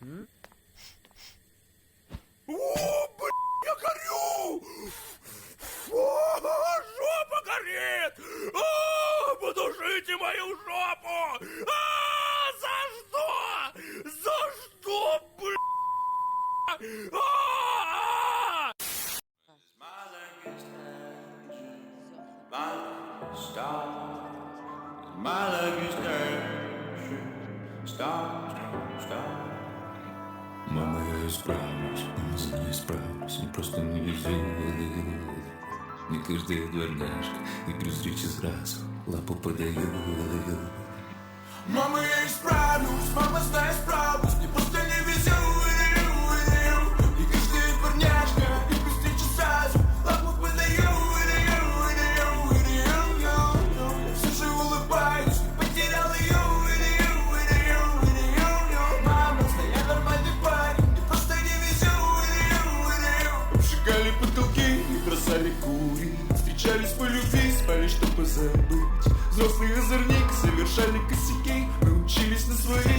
О, блядь, я горю! О, жопа горит! О, потушите мою жопу! За что? За что, блядь? Мама, я исправлюсь, мама, за ней исправлюсь, мне просто не везет. Не каждая дворняжка, и при встрече сразу лапу подаю. Мама, я исправлюсь, мама, знай, справлюсь, мне просто не везет. Не каждая дворняжка, и при встрече сразу лапу подаю. Я все же улыбаюсь, потерял ее. Мама, знай, я нормальный парень, мне просто не везет. Обжигали потолки и бросали курить. Встречались по любви, спали, чтобы забыть. Взрослый озорник, совершали косяки. Мы учились на своей